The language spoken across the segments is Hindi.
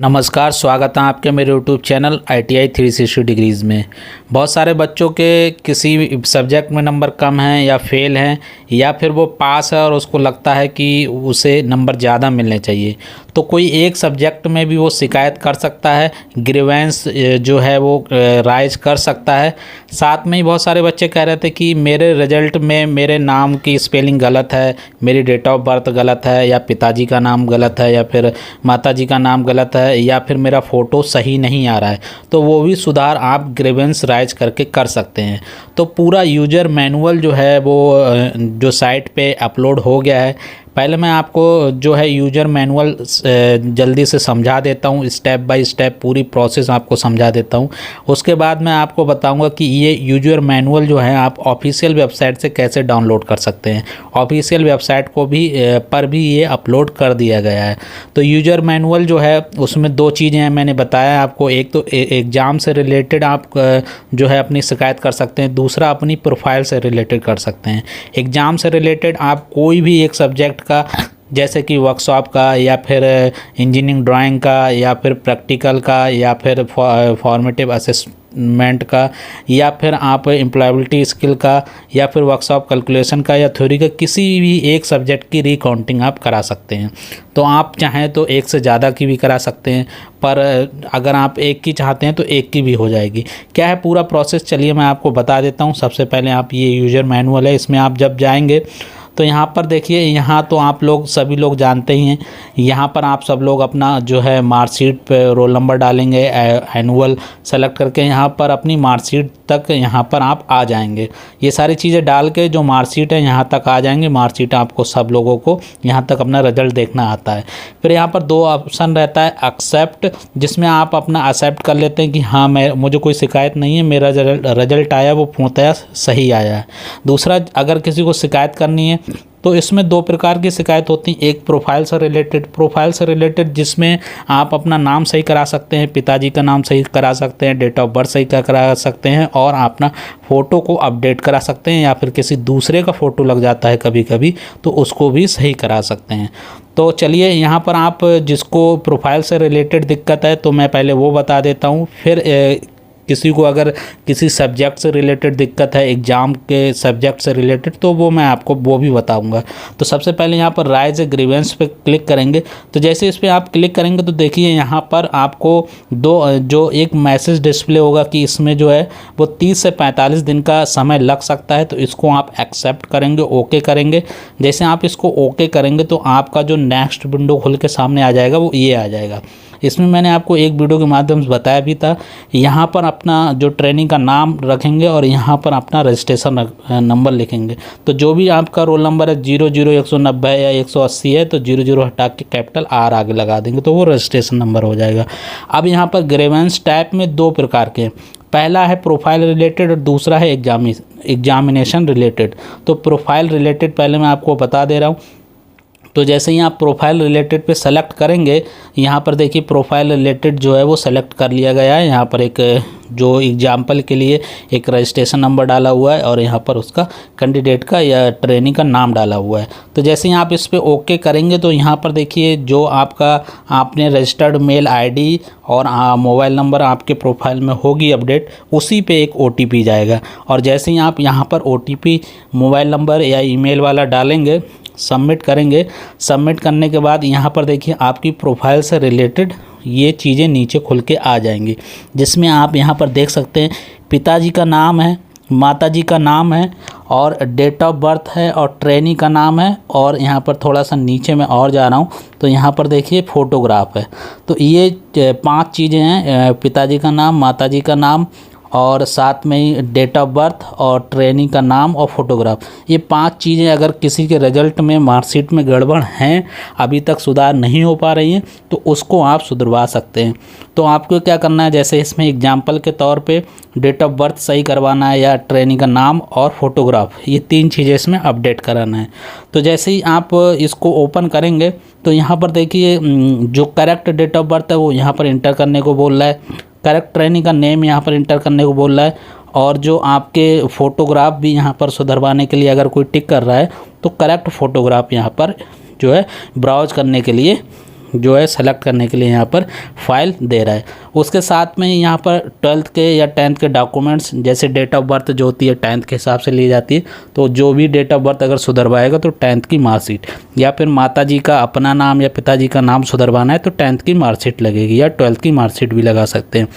नमस्कार, स्वागत है आपके मेरे यूट्यूब चैनल ITI 360 डिग्रीज़ में। बहुत सारे बच्चों के किसी सब्जेक्ट में नंबर कम हैं या फेल हैं या फिर वो पास है और उसको लगता है कि उसे नंबर ज़्यादा मिलने चाहिए। तो कोई एक सब्जेक्ट में भी वो शिकायत कर सकता है, ग्रीवेंस जो है वो राइज कर सकता है। साथ में ही बहुत सारे बच्चे कह रहे थे कि मेरे रिजल्ट में मेरे नाम की स्पेलिंग गलत है, मेरी डेट ऑफ बर्थ गलत है, या पिताजी का नाम गलत है, या फिर माताजी का नाम गलत है, या फिर मेरा फ़ोटो सही नहीं आ रहा है। तो वो भी सुधार आप ग्रीवेंस राइज करके कर सकते हैं। तो पूरा यूजर मैनुअल जो है वो जो साइट पे अपलोड हो गया है। पहले मैं आपको जो है यूजर मैनुअल जल्दी से समझा देता हूँ, स्टेप बाय स्टेप पूरी प्रोसेस आपको समझा देता हूँ। उसके बाद मैं आपको बताऊँगा कि ये यूजर मैनुअल जो है आप ऑफिशियल वेबसाइट से कैसे डाउनलोड कर सकते हैं। ऑफिशियल वेबसाइट को भी पर भी ये अपलोड कर दिया गया है। तो यूजर मैनुअल जो है उसमें दो चीज़ें हैं, मैंने बताया आपको। एक तो एग्ज़ाम से रिलेटेड आप जो है अपनी शिकायत कर सकते हैं, दूसरा अपनी प्रोफाइल से रिलेटेड कर सकते हैं। एग्ज़ाम से रिलेटेड आप कोई भी एक सब्जेक्ट का, जैसे कि वर्कशॉप का या फिर इंजीनियरिंग ड्राइंग का या फिर प्रैक्टिकल का या फिर फॉर्मेटिव असेसमेंट का या फिर आप एम्प्लॉयबिलिटी स्किल का या फिर वर्कशॉप कैलकुलेशन का या थ्योरी का, किसी भी एक सब्जेक्ट की रिकाउंटिंग आप करा सकते हैं। तो आप चाहें तो एक से ज़्यादा की भी करा सकते हैं, पर अगर आप एक की चाहते हैं तो एक की भी हो जाएगी। क्या है पूरा प्रोसेस, चलिए मैं आपको बता देता हूँ। सबसे पहले आप ये यूज़र मैनुअल है, इसमें आप जब जाएंगे तो यहाँ पर देखिए, यहाँ तो आप लोग सभी लोग जानते ही हैं। यहाँ पर आप सब लोग अपना जो है मार्कशीट पे रोल नंबर डालेंगे, एनुअल सेलेक्ट करके यहाँ पर अपनी मार्कशीट तक यहाँ पर आप आ जाएंगे। ये सारी चीज़ें डाल के जो मार्कशीट है यहाँ तक आ जाएंगे। मार्कशीट आपको सब लोगों को यहाँ तक अपना रिजल्ट देखना आता है। फिर यहाँ पर दो ऑप्शन रहता है, एक्सेप्ट, जिसमें आप अपना एक्सेप्ट कर लेते हैं कि हाँ मुझे कोई शिकायत नहीं है, मेरा रिजल्ट आया वो पूर्णतः सही आया है। दूसरा, अगर किसी को शिकायत करनी है तो इसमें दो प्रकार की शिकायत होती हैं। एक प्रोफाइल से रिलेटेड जिसमें आप अपना नाम सही करा सकते हैं, पिताजी का नाम सही करा सकते हैं, डेट ऑफ बर्थ सही करा सकते हैं और अपना फ़ोटो को अपडेट करा सकते हैं, या फिर किसी दूसरे का फ़ोटो लग जाता है कभी कभी तो उसको भी सही करा सकते हैं। तो चलिए, यहाँ पर आप जिसको प्रोफाइल से रिलेटेड दिक्कत है तो मैं पहले वो बता देता हूँ। फिर किसी को अगर किसी सब्जेक्ट से रिलेटेड दिक्कत है, एग्ज़ाम के सब्जेक्ट से रिलेटेड, तो वो मैं आपको वो भी बताऊंगा। तो सबसे पहले यहाँ पर राइज ग्रीवेंस पे क्लिक करेंगे। तो जैसे इस पर आप क्लिक करेंगे तो देखिए यहाँ पर आपको जो एक मैसेज डिस्प्ले होगा कि इसमें जो है वो 30 से 45 दिन का समय लग सकता है। तो इसको आप एक्सेप्ट करेंगे, ओके करेंगे। जैसे आप इसको ओके करेंगे तो आपका जो नेक्स्ट विंडो खुल के सामने आ जाएगा वो ये आ जाएगा। इसमें मैंने आपको एक वीडियो के माध्यम से बताया भी था। यहाँ पर अपना जो ट्रेनिंग का नाम रखेंगे और यहाँ पर अपना रजिस्ट्रेशन नंबर लिखेंगे। तो जो भी आपका रोल नंबर है 00 190 या 180 है तो 00 हटा के कैपिटल R आगे लगा देंगे तो वो रजिस्ट्रेशन नंबर हो जाएगा। अब यहाँ पर ग्रीवेंस टाइप में दो प्रकार के, पहला है प्रोफाइल रिलेटेड और दूसरा है एग्जामिनेशन रिलेटेड। तो प्रोफाइल रिलेटेड पहले मैं आपको बता दे रहा हूँ। तो जैसे ही आप प्रोफाइल रिलेटेड पे सेलेक्ट करेंगे, यहाँ पर देखिए प्रोफाइल रिलेटेड जो है वो सेलेक्ट कर लिया गया है। यहाँ पर एक जो एग्जाम्पल के लिए एक रजिस्ट्रेशन नंबर डाला हुआ है और यहाँ पर उसका कैंडिडेट का या ट्रेनिंग का नाम डाला हुआ है। तो जैसे ही आप इस पर ओके करेंगे तो यहाँ पर देखिए जो आपने रजिस्टर्ड मेल ID और मोबाइल नंबर आपके प्रोफाइल में होगी अपडेट, उसी पे एक OTP जाएगा। और जैसे ही आप यहाँ पर OTP मोबाइल नंबर या ईमेल वाला डालेंगे, सबमिट करेंगे, सबमिट करने के बाद यहाँ पर देखिए आपकी प्रोफाइल से रिलेटेड ये चीज़ें नीचे खुल के आ जाएंगी, जिसमें आप यहाँ पर देख सकते हैं पिताजी का नाम है, माताजी का नाम है और डेट ऑफ बर्थ है और ट्रेनी का नाम है। और यहाँ पर थोड़ा सा नीचे में और जा रहा हूँ तो यहाँ पर देखिए फ़ोटोग्राफ है। तो ये 5 चीज़ें हैं, पिताजी का नाम, माताजी का नाम और साथ में ही डेट ऑफ बर्थ और ट्रेनिंग का नाम और फोटोग्राफ। ये 5 चीज़ें अगर किसी के रिजल्ट में मार्कशीट में गड़बड़ हैं, अभी तक सुधार नहीं हो पा रही हैं, तो उसको आप सुधरवा सकते हैं। तो आपको क्या करना है, जैसे इसमें एग्जाम्पल के तौर पे डेट ऑफ बर्थ सही करवाना है या ट्रेनिंग का नाम और फोटोग्राफ, ये 3 चीज़ें इसमें अपडेट कराना है। तो जैसे ही आप इसको ओपन करेंगे तो यहाँ पर देखिए जो करेक्ट डेट ऑफ बर्थ है वो यहाँ पर इंटर करने को बोल रहा है, करेक्ट ट्रेनिंग का नेम यहाँ पर इंटर करने को बोल रहा है, और जो आपके फ़ोटोग्राफ भी यहाँ पर सुधरवाने के लिए अगर कोई टिक कर रहा है तो करेक्ट फ़ोटोग्राफ यहाँ पर जो है ब्राउज करने के लिए जो है सेलेक्ट करने के लिए यहाँ पर फाइल दे रहा है। उसके साथ में यहाँ पर 12th के या 10th के डॉक्यूमेंट्स, जैसे डेट ऑफ बर्थ जो होती है 10th के हिसाब से ली जाती है, तो जो भी डेट ऑफ बर्थ अगर सुधरवाएगा तो 10th की मार्कशीट, या फिर माताजी का अपना नाम या पिताजी का नाम सुधरवाना है तो 10th की मार्कशीट लगेगी, या 12th की मार्कशीट भी लगा सकते हैं।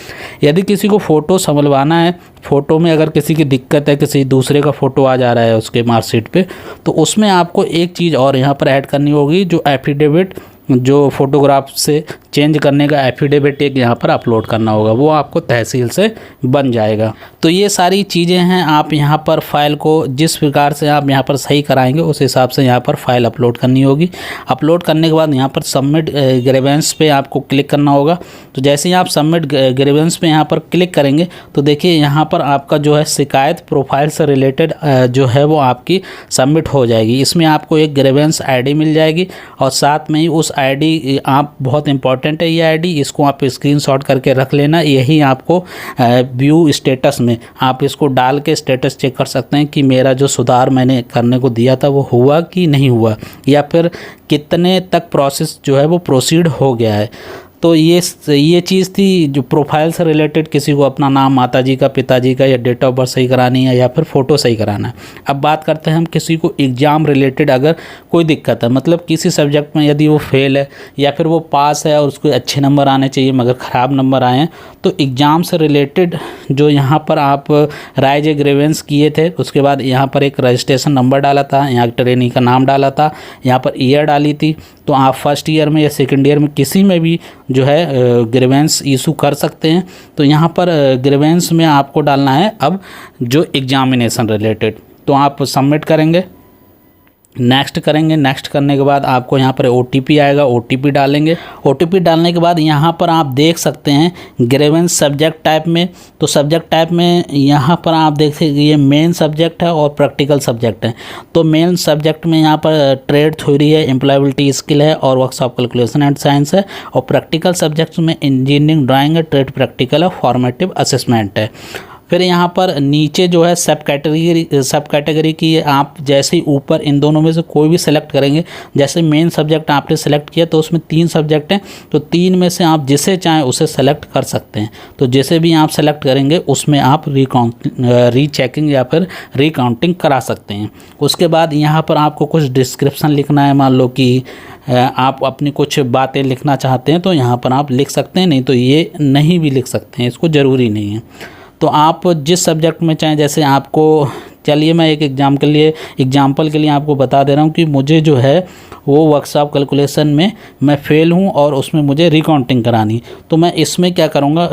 यदि किसी को फ़ोटो संभलवाना है, फ़ोटो में अगर किसी की दिक्कत है, किसी दूसरे का फ़ोटो आ जा रहा है उसके मार्कशीट पे, तो उसमें आपको एक चीज़ और यहाँ पर ऐड करनी होगी, जो एफिडेविट, जो फ़ोटोग्राफ से चेंज करने का एफिडेविट एक यहाँ पर अपलोड करना होगा, वो आपको तहसील से बन जाएगा। तो ये सारी चीज़ें हैं, आप यहाँ पर फ़ाइल को जिस प्रकार से आप यहाँ पर सही कराएंगे उस हिसाब से यहाँ पर फ़ाइल अपलोड करनी होगी। अपलोड करने के बाद यहाँ पर सबमिट ग्रीवेंस पे आपको क्लिक करना होगा। तो जैसे ही आप सबमिट ग्रीवेंस पे यहाँ पर क्लिक करेंगे तो देखिए यहाँ पर आपका जो है शिकायत प्रोफाइल से रिलेटेड जो है वो आपकी सबमिट हो जाएगी। इसमें आपको एक ग्रीवेंस ID मिल जाएगी और साथ में ही उस ID, आप बहुत इंपॉर्टेंट है ये ID, इसको आप स्क्रीनशॉट करके रख लेना। यही आपको व्यू स्टेटस में आप इसको डाल के स्टेटस चेक कर सकते हैं कि मेरा जो सुधार मैंने करने को दिया था वो हुआ कि नहीं हुआ, या फिर कितने तक प्रोसेस जो है वो प्रोसीड हो गया है। तो ये चीज़ थी जो प्रोफाइल से रिलेटेड, किसी को अपना नाम, माताजी का, पिताजी का, या डेट ऑफ बर्थ सही करानी है या फिर फ़ोटो सही कराना है। अब बात करते हैं हम किसी को एग्ज़ाम रिलेटेड अगर कोई दिक्कत है, मतलब किसी सब्जेक्ट में यदि वो फेल है या फिर वो पास है और उसको अच्छे नंबर आने चाहिए मगर ख़राब नंबर आए हैं, तो एग्ज़ाम से रिलेटेड जो यहाँ पर आप राइज ग्रीवेंस किए थे, उसके बाद यहाँ पर एक रजिस्ट्रेशन नंबर डाला था, यहाँ ट्रेनी का नाम डाला था, यहाँ पर ईयर डाली थी। तो आप फर्स्ट ईयर में या सेकंड ईयर में किसी में भी जो है ग्रीवेंस इशू कर सकते हैं। तो यहाँ पर ग्रीवेंस में आपको डालना है अब जो एग्जामिनेशन रिलेटेड, तो आप सबमिट करेंगे, नेक्स्ट करेंगे। नेक्स्ट करने के बाद आपको यहाँ पर OTP आएगा, OTP डालेंगे। OTP डालने के बाद यहाँ पर आप देख सकते हैं ग्रीवेंस सब्जेक्ट टाइप में, तो सब्जेक्ट टाइप में यहाँ पर आप देख सकते ये मेन सब्जेक्ट है और प्रैक्टिकल सब्जेक्ट है। तो मेन सब्जेक्ट में यहाँ पर ट्रेड थ्योरी है, एम्प्लॉयबिलिटी स्किल है और वर्कशॉप कैलकुलेशन एंड साइंस है, और प्रैक्टिकल सब्जेक्ट्स में इंजीनियरिंग ड्राइंग है, ट्रेड प्रैक्टिकल है, फॉर्मेटिव असेसमेंट है। फिर यहाँ पर नीचे जो है सब कैटेगरी की, आप जैसे ही ऊपर इन दोनों में से कोई भी सेलेक्ट करेंगे, जैसे मेन सब्जेक्ट आपने सेलेक्ट किया तो उसमें 3 सब्जेक्ट हैं, तो 3 में से आप जिसे चाहें उसे सेलेक्ट कर सकते हैं। तो जैसे भी आप सेलेक्ट करेंगे उसमें आप रीचेकिंग या फिर रिकाउंटिंग करा सकते हैं। उसके बाद यहाँ पर आपको कुछ डिस्क्रिप्शन लिखना है, मान लो कि आप अपनी कुछ बातें लिखना चाहते हैं तो यहाँ पर आप लिख सकते हैं, नहीं तो ये नहीं भी लिख सकते हैं, इसको ज़रूरी नहीं है। तो आप जिस सब्जेक्ट में चाहें, जैसे आपको, चलिए मैं एक एग्जाम्पल के लिए आपको बता दे रहा हूँ कि मुझे जो है वो वर्कशॉप कैलकुलेशन में मैं फ़ेल हूँ और उसमें मुझे रिकाउंटिंग करानी, तो मैं इसमें क्या करूँगा,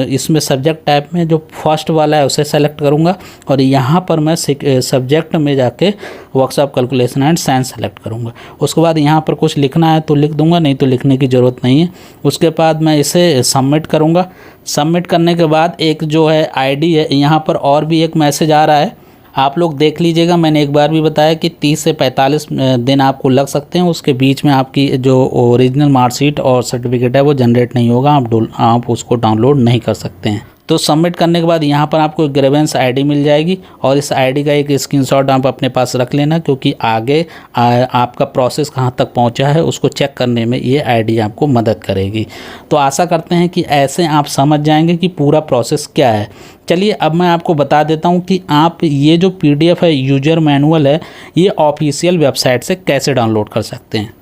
इसमें सब्जेक्ट टाइप में जो फर्स्ट वाला है उसे सेलेक्ट करूँगा और यहाँ पर मैं सब्जेक्ट में जाके workshop calculation and science select करूँगा। उसके बाद यहाँ पर कुछ लिखना है तो लिख दूँगा, नहीं तो लिखने की ज़रूरत नहीं है। उसके बाद मैं इसे सबमिट करूँगा। सबमिट करने के बाद एक जो है ID है, यहाँ पर और भी एक मैसेज आ रहा है, आप लोग देख लीजिएगा। मैंने एक बार भी बताया कि 30 से 45 दिन आपको लग सकते हैं, उसके बीच में आपकी जो ओरिजिनल मार्कशीट और सर्टिफिकेट है वो जनरेट नहीं होगा, आप उसको डाउनलोड नहीं कर सकते हैं। तो सबमिट करने के बाद यहाँ पर आपको ग्रीवेंस ID मिल जाएगी और इस ID का एक स्क्रीनशॉट आप अपने पास रख लेना, क्योंकि आगे आपका प्रोसेस कहाँ तक पहुँचा है उसको चेक करने में ये ID आपको मदद करेगी। तो आशा करते हैं कि ऐसे आप समझ जाएंगे कि पूरा प्रोसेस क्या है। चलिए अब मैं आपको बता देता हूँ कि आप ये जो PDF है, यूजर मैनुअल है, ये ऑफिशियल वेबसाइट से कैसे डाउनलोड कर सकते हैं।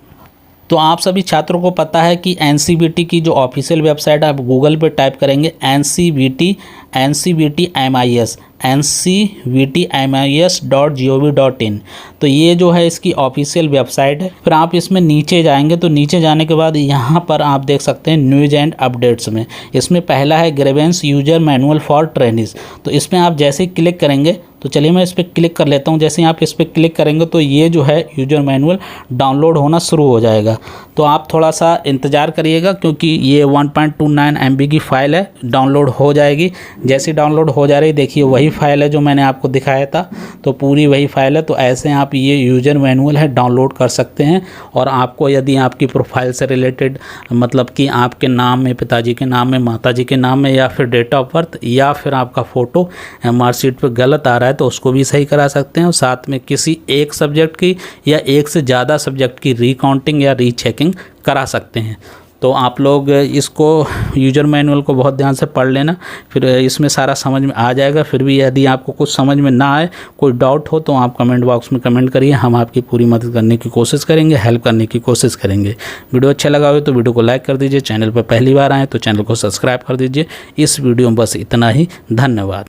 तो आप सभी छात्रों को पता है कि NCVT की जो ऑफिशियल वेबसाइट है, आप गूगल पे टाइप करेंगे NCVT MIS ncvtmis.gov.in, तो ये जो है इसकी ऑफिशियल वेबसाइट है। फिर आप इसमें नीचे जाएंगे तो नीचे जाने के बाद यहाँ पर आप देख सकते हैं न्यूज़ एंड अपडेट्स में, इसमें पहला है grievance user manual for trainees. तो इसमें आप जैसे ही क्लिक करेंगे, तो चलिए मैं इस पर क्लिक कर लेता हूँ। जैसे ही आप इस पर क्लिक करेंगे तो ये जो है यूजर मैनुअल डाउनलोड होना शुरू हो जाएगा। तो आप थोड़ा सा इंतज़ार करिएगा, क्योंकि ये 1.29 MB की फ़ाइल है, डाउनलोड हो जाएगी। जैसे डाउनलोड हो जा रही, देखिए वही फ़ाइल है जो मैंने आपको दिखाया था, तो पूरी वही फ़ाइल है। तो ऐसे आप ये यूजर मैनुअल है डाउनलोड कर सकते हैं। और आपको यदि आपकी प्रोफाइल से रिलेटेड, मतलब कि आपके नाम में, पिताजी के नाम में, माताजी के नाम में, या फिर डेट ऑफ बर्थ, या फिर आपका फ़ोटो मार्कशीट पर गलत आ रहा है, है तो उसको भी सही करा सकते हैं, और साथ में किसी एक सब्जेक्ट की या एक से ज़्यादा सब्जेक्ट की रीकाउंटिंग या रीचेकिंग करा सकते हैं। तो आप लोग इसको यूज़र मैनुअल को बहुत ध्यान से पढ़ लेना, फिर इसमें सारा समझ में आ जाएगा। फिर भी यदि आपको कुछ समझ में ना आए, कोई डाउट हो, तो आप कमेंट बॉक्स में कमेंट करिए, हम आपकी पूरी मदद करने की कोशिश करेंगे, हेल्प करने की कोशिश करेंगे। वीडियो अच्छा लगा हो तो वीडियो को लाइक कर दीजिए, चैनल पर पहली बार आए तो चैनल को सब्सक्राइब कर दीजिए। इस वीडियो में बस इतना ही, धन्यवाद।